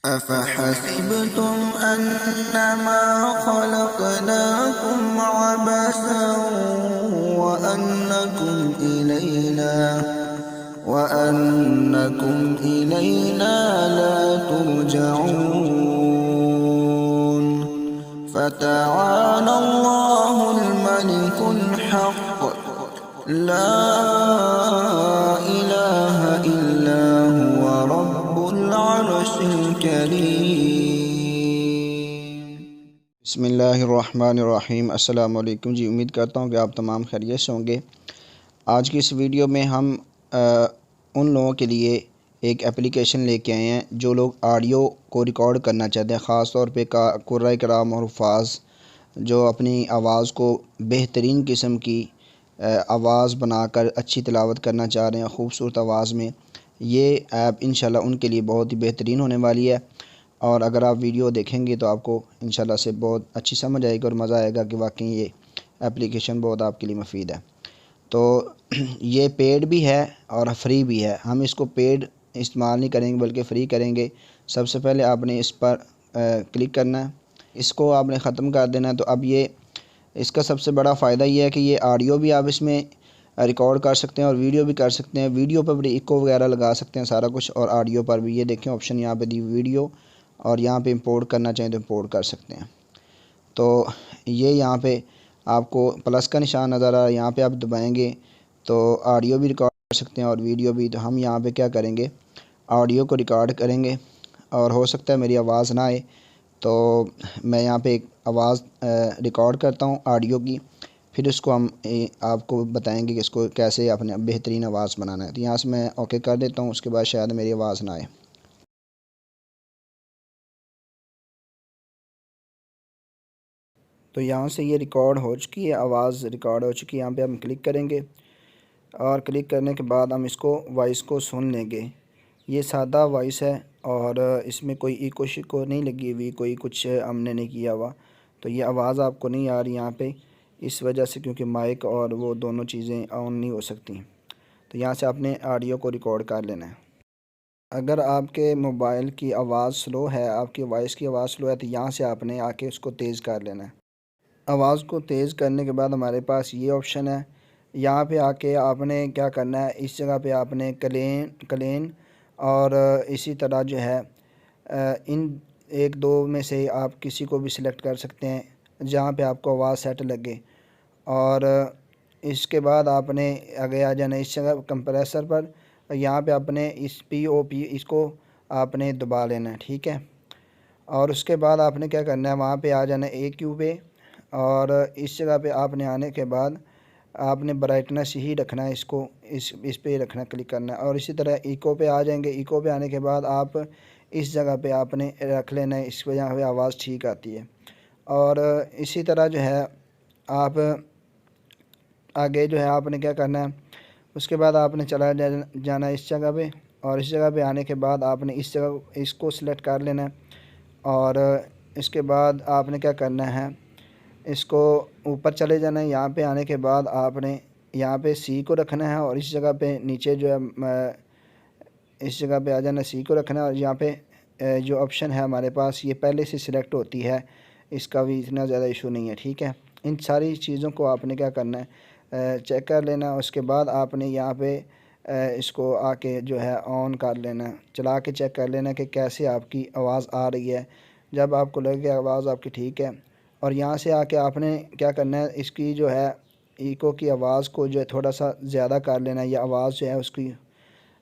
أفحسبتم أنما خلقناكم عبثا وأنكم إلينا لا ترجعون فتعالى الله الملك الحق لا إله إلا هو رب العرش الكريم۔ بسم اللہ الرحمن الرحیم۔ السلام علیکم جی، امید کرتا ہوں کہ آپ تمام خیریت سے ہوں گے۔ آج کی اس ویڈیو میں ہم ان لوگوں کے لیے ایک اپلیکیشن لے کے آئے ہیں جو لوگ آڈیو کو ریکارڈ کرنا چاہتے ہیں، خاص طور پہ قراء کرام اور حفاظ جو اپنی آواز کو بہترین قسم کی آواز بنا کر اچھی تلاوت کرنا چاہ رہے ہیں خوبصورت آواز میں۔ یہ ایپ انشاءاللہ ان کے لیے بہت ہی بہترین ہونے والی ہے، اور اگر آپ ویڈیو دیکھیں گے تو آپ کو انشاءاللہ سے بہت اچھی سمجھ آئے گی اور مزہ آئے گا کہ واقعی یہ اپلیکیشن بہت آپ کے لیے مفید ہے۔ تو یہ پیڈ بھی ہے اور فری بھی ہے۔ ہم اس کو پیڈ استعمال نہیں کریں گے بلکہ فری کریں گے۔ سب سے پہلے آپ نے اس پر کلک کرنا ہے، اس کو آپ نے ختم کر دینا ہے۔ تو اب یہ اس کا سب سے بڑا فائدہ یہ ہے کہ یہ آڈیو بھی آپ اس میں ریکارڈ کر سکتے ہیں اور ویڈیو بھی کر سکتے ہیں۔ ویڈیو پر بھی ایکو وغیرہ لگا سکتے ہیں سارا کچھ، اور آڈیو پر بھی یہ دیکھیں آپشن یہاں پہ دی ویڈیو، اور یہاں پہ امپورٹ کرنا چاہیں تو امپورٹ کر سکتے ہیں۔ تو یہ یہاں پہ آپ کو پلس کا نشان نظر آ رہا ہے، یہاں پہ آپ دبائیں گے تو آڈیو بھی ریکارڈ کر سکتے ہیں اور ویڈیو بھی۔ تو ہم یہاں پہ کیا کریں گے، آڈیو کو ریکارڈ کریں گے، اور ہو سکتا ہے میری آواز نہ آئے تو میں یہاں پہ ایک آواز ریکارڈ کرتا ہوں آڈیو کی، پھر اس کو ہم آپ کو بتائیں گے کہ اس کو کیسے اپنے بہترین آواز بنانا ہے۔ تو یہاں سے میں اوکے کر دیتا ہوں، اس کے بعد شاید میری آواز نہ آئے۔ تو یہاں سے یہ ریکارڈ ہو چکی ہے، آواز ریکارڈ ہو چکی ہے۔ یہاں پہ ہم کلک کریں گے، اور کلک کرنے کے بعد ہم اس کو وائس کو سن لیں گے۔ یہ سادہ وائس ہے اور اس میں کوئی ایکو شیکو نہیں لگی ہوئی، کوئی کچھ ہم نے نہیں کیا ہوا، تو یہ آواز آپ کو نہیں آ رہی یہاں پہ، اس وجہ سے کیونکہ مائک اور وہ دونوں چیزیں آن نہیں ہو سکتی۔ تو یہاں سے آپ نے آڈیو کو ریکارڈ کر لینا ہے۔ اگر آپ کے موبائل کی آواز سلو ہے، آپ کی وائس کی آواز سلو ہے، تو یہاں سے آپ نے آ کے اس کو تیز کر لینا ہے۔ آواز کو تیز کرنے کے بعد ہمارے پاس یہ آپشن ہے، یہاں پہ آ کے آپ نے کیا کرنا ہے، اس جگہ پہ آپ نے کلین اور اسی طرح جو ہے ان ایک دو میں سے آپ کسی کو بھی سلیکٹ کر سکتے ہیں جہاں پہ آپ کو آواز سیٹ لگے، اور اس کے بعد آپ نے آگے آ جانا اس جگہ کمپریسر پر، یہاں پہ آپ نے اس POP اس کو آپ نے دبا لینا ہے، ٹھیک ہے۔ اور اس کے بعد آپ نے کیا کرنا ہے، وہاں پہ آ جانا ہے AQ پہ، اور اس جگہ پہ آپ نے آنے کے بعد آپ نے برائٹنس ہی رکھنا ہے، اس کو اس پہ رکھنا، کلک کرنا ہے۔ اور اسی طرح ایکو پہ آ جائیں گے، ایکو پہ آنے کے بعد آپ اس جگہ پہ آپ نے رکھ لینا ہے، اس وجہ سے آواز ٹھیک آتی ہے۔ اور اسی طرح جو ہے آپ آگے جو ہے آپ نے کیا کرنا ہے، اس کے بعد آپ نے چلا جانا اس جگہ پہ، اور اس جگہ پہ آنے کے بعد آپ نے اس کو سلیکٹ کر لینا ہے، اور اس کے بعد آپ نے کیا کرنا ہے، اس کو اوپر چلے جانا ہے۔ یہاں پہ آنے کے بعد آپ نے یہاں پہ C کو رکھنا ہے، اور اس جگہ پہ نیچے جو ہے اس جگہ پہ آ جانا، C کو رکھنا ہے، اور یہاں پہ جو آپشن ہے ہمارے پاس یہ پہلے سے سلیکٹ ہوتی ہے، اس کا بھی اتنا زیادہ ایشو نہیں ہے، ٹھیک ہے۔ ان ساری چیزوں کو آپ نے کیا کرنا ہے، چیک کر لینا۔ اس کے بعد آپ نے یہاں پہ اس کو آ کے جو ہے آن کر لینا، چلا کے چیک کر لینا کہ کیسے آپ کی آواز آ رہی ہے۔ جب آپ کو لگے کہ آواز آپ کی ٹھیک ہے، اور یہاں سے آ کے آپ نے کیا کرنا ہے، اس کی جو ہے ایکو کی آواز کو جو ہے تھوڑا سا زیادہ کر لینا ہے۔ یہ آواز جو ہے اس کی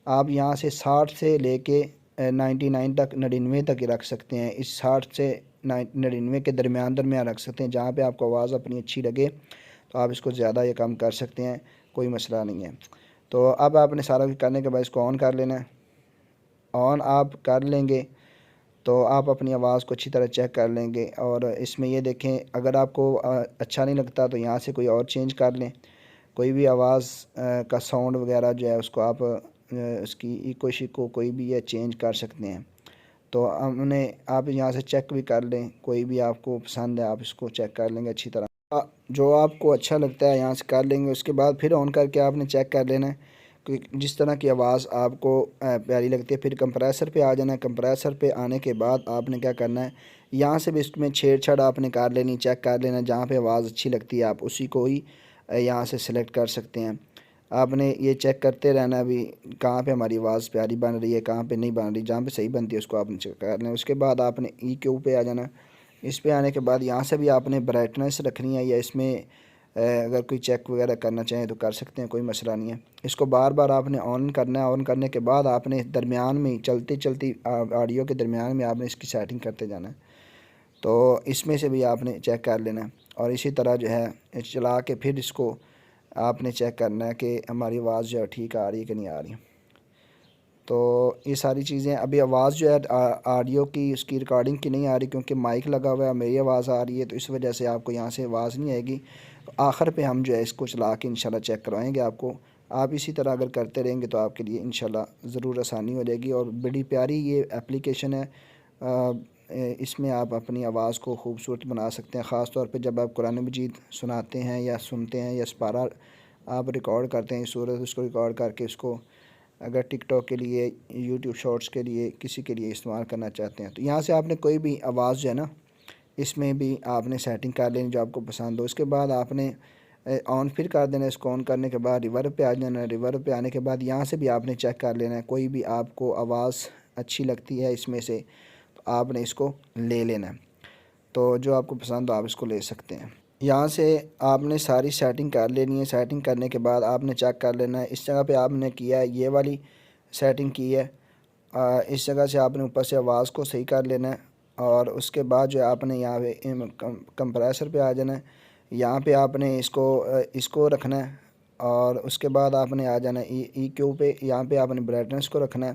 آپ یہاں سے 60 سے لے کے 99 تک 99 تک ہی رکھ سکتے ہیں، اس 60 سے 99 کے درمیان رکھ سکتے ہیں، جہاں پہ آپ کو آواز اپنی اچھی لگے تو آپ اس کو زیادہ یا کم کر سکتے ہیں، کوئی مسئلہ نہیں ہے۔ تو اب آپ نے سارا کچھ کرنے کے بعد اس کو آن کر لینا ہے۔ آن آپ کر لیں گے تو آپ اپنی آواز کو اچھی طرح چیک کر لیں گے، اور اس میں یہ دیکھیں اگر آپ کو اچھا نہیں لگتا تو یہاں سے کوئی اور چینج کر لیں، کوئی بھی آواز کا ساؤنڈ وغیرہ جو ہے اس کو آپ اس کی ایکو شیکو کوئی بھی یہ چینج کر سکتے ہیں۔ تو آپ یہاں سے چیک بھی کر لیں، کوئی بھی آپ کو پسند ہے آپ اس کو چیک کر لیں گے اچھی طرح، جو آپ کو اچھا لگتا ہے یہاں سے کر لیں گے۔ اس کے بعد پھر آن کر کے آپ نے چیک کر لینا ہے جس طرح کی آواز آپ کو پیاری لگتی ہے۔ پھر کمپریسر پہ آ جانا ہے۔ کمپریسر پہ آنے کے بعد آپ نے کیا کرنا ہے، یہاں سے بھی اس میں چھیڑ چھاڑ آپ نے کر لینی، چیک کر لینا جہاں پہ آواز اچھی لگتی ہے آپ اسی کو ہی یہاں سے سلیکٹ کر سکتے ہیں۔ آپ نے یہ چیک کرتے رہنا بھی کہاں پہ ہماری آواز پیاری بن رہی ہے، کہاں پہ نہیں بن رہی، جہاں پہ صحیح بنتی ہے اس کو آپ نے چیک کر لیں۔ اس کے بعد آپ نے EQ پہ آ جانا۔ اس پہ آنے کے بعد یہاں سے بھی آپ نے برائٹنس رکھنی ہے، یا اس میں اگر کوئی چیک وغیرہ کرنا چاہیں تو کر سکتے ہیں، کوئی مسئلہ نہیں ہے۔ اس کو بار بار آپ نے آن کرنا ہے۔ آن کرنے کے بعد آپ نے درمیان میں چلتی آڈیو کے درمیان میں آپ نے اس کی سیٹنگ کرتے جانا ہے، تو اس میں سے بھی آپ نے چیک کر لینا ہے۔ اور اسی طرح جو ہے چلا کے پھر اس کو آپ نے چیک کرنا ہے کہ ہماری آواز جو ہے ٹھیک آ رہی ہے کہ نہیں آ رہی۔ تو یہ ساری چیزیں ابھی آواز جو ہے آڈیو کی اس کی ریکارڈنگ کی نہیں آ رہی، کیونکہ مائک لگا ہوا ہے، میری آواز آ رہی ہے، تو اس وجہ سے آپ کو یہاں سے آواز نہیں آئے گی۔ آخر پہ ہم جو ہے اس کو چلا کے انشاءاللہ چیک کروائیں گے آپ کو۔ آپ اسی طرح اگر کرتے رہیں گے تو آپ کے لیے انشاءاللہ ضرور آسانی ہو جائے گی۔ اور بڑی پیاری یہ اپلیکیشن ہے، اس میں آپ اپنی آواز کو خوبصورت بنا سکتے ہیں، خاص طور پہ جب آپ قرآن مجید سناتے ہیں یا سنتے ہیں یا سپارہ آپ ریکارڈ کرتے ہیں سورت، اس کو ریکارڈ کر کے اس کو اگر ٹک ٹاک کے لیے، یوٹیوب شارٹس کے لیے، کسی کے لیے استعمال کرنا چاہتے ہیں تو یہاں سے آپ نے کوئی بھی آواز جو ہے نا اس میں بھی آپ نے سیٹنگ کر لینی جو آپ کو پسند ہو۔ اس کے بعد آپ نے آن پھر کر دینا۔ اس کو آن کرنے کے بعد ریورب پہ آ جانا ہے۔ ریورب پہ آنے کے بعد یہاں سے بھی آپ نے چیک کر لینا ہے، کوئی بھی آپ کو آواز اچھی لگتی ہے اس میں سے تو آپ نے اس کو لے لینا ہے، تو جو آپ کو پسند ہو آپ اس کو لے سکتے ہیں۔ یہاں سے آپ نے ساری سیٹنگ کر لینی ہے۔ سیٹنگ کرنے کے بعد آپ نے چیک کر لینا ہے، اس جگہ پہ آپ نے کیا ہے یہ والی سیٹنگ کی ہے، اس جگہ سے آپ نے اوپر سے آواز کو صحیح کر لینا ہے۔ اور اس کے بعد جو آپ نے یہاں پہ کمپریسر پہ آ جانا ہے، یہاں پہ آپ نے اس کو رکھنا ہے، اور اس کے بعد آپ نے آ جانا ہے EQ پہ، یہاں پہ آپ نے برائٹنس کو رکھنا ہے،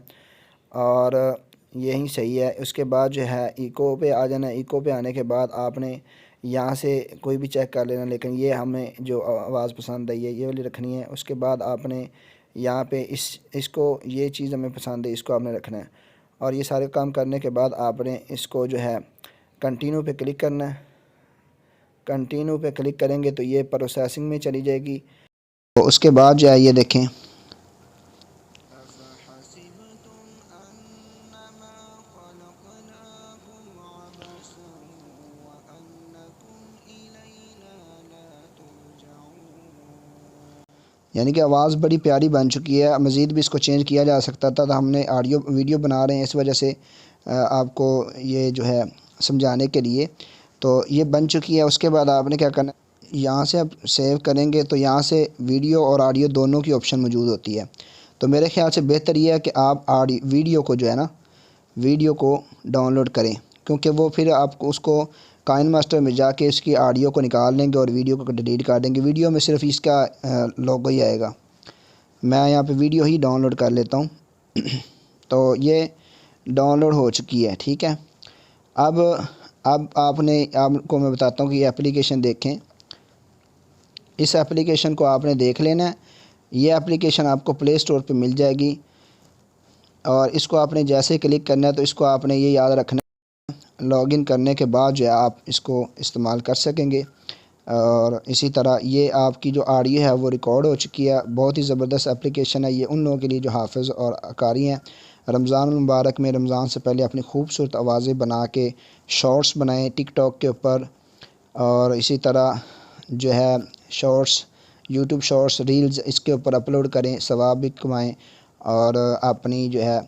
اور یہی صحیح ہے۔ اس کے بعد جو ہے ایکو پہ آ جانا ہے۔ ایکو پہ آنے کے بعد آپ نے یہاں سے کوئی بھی چیک کر لینا، لیکن یہ ہمیں جو آواز پسند ہے یہ والی رکھنی ہے۔ اس کے بعد آپ نے یہاں پہ اس کو یہ چیز ہمیں پسند ہے، اس کو آپ نے رکھنا ہے۔ اور یہ سارے کام کرنے کے بعد آپ نے اس کو جو ہے کنٹینیو پہ کلک کرنا ہے۔ کنٹینیو پہ کلک کریں گے تو یہ پروسیسنگ میں چلی جائے گی۔ تو اس کے بعد جو ہے یہ دیکھیں، یعنی کہ آواز بڑی پیاری بن چکی ہے۔ مزید بھی اس کو چینج کیا جا سکتا تھا، تو ہم نے ویڈیو بنا رہے ہیں اس وجہ سے آپ کو یہ جو ہے سمجھانے کے لیے، تو یہ بن چکی ہے۔ اس کے بعد آپ نے کیا کرنا ہے، یہاں سے آپ سیو کریں گے تو یہاں سے ویڈیو اور آڈیو دونوں کی آپشن موجود ہوتی ہے۔ تو میرے خیال سے بہتر یہ ہے کہ آپ ویڈیو کو جو ہے نا ویڈیو کو ڈاؤن لوڈ کریں، کیونکہ وہ پھر آپ کو اس کو کائن ماسٹر میں جا کے اس کی آڈیو کو نکال لیں گے اور ویڈیو کو ڈیلیٹ کر دیں گے۔ ویڈیو میں صرف اس کا لوگو ہی آئے گا۔ میں یہاں پہ ویڈیو ہی ڈاؤن لوڈ کر لیتا ہوں۔ تو یہ ڈاؤن لوڈ ہو چکی ہے، ٹھیک ہے۔ اب آپ کو میں بتاتا ہوں کہ یہ اپلیکیشن دیکھیں۔ اس اپلیکیشن کو آپ نے دیکھ لینا ہے۔ یہ اپلیکیشن آپ کو پلے اسٹور پہ مل جائے گی، اور اس کو آپ نے جیسے کلک کرنا ہے تو اس کو آپ نے یہ یاد رکھنا ہے، لاگ ان کرنے کے بعد جو ہے آپ اس کو استعمال کر سکیں گے۔ اور اسی طرح یہ آپ کی جو آڈیو ہے وہ ریکارڈ ہو چکی ہے۔ بہت ہی زبردست اپلیکیشن ہے یہ ان لوگوں کے لیے جو حافظ اور قاری ہیں۔ رمضان المبارک میں رمضان سے پہلے اپنی خوبصورت آوازیں بنا کے شارٹس بنائیں ٹک ٹاک کے اوپر، اور اسی طرح جو ہے شارٹس، یوٹیوب شارٹس، ریلز اس کے اوپر اپلوڈ کریں، ثواب بھی کمائیں، اور اپنی جو ہے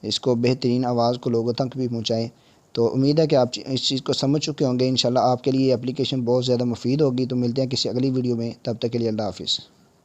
اس کو بہترین آواز کو لوگوں تک بھی پہنچائیں۔ تو امید ہے کہ آپ اس چیز کو سمجھ چکے ہوں گے۔ انشاءاللہ آپ کے لیے یہ اپلیکیشن بہت زیادہ مفید ہوگی۔ تو ملتے ہیں کسی اگلی ویڈیو میں، تب تک کے لیے اللہ حافظ۔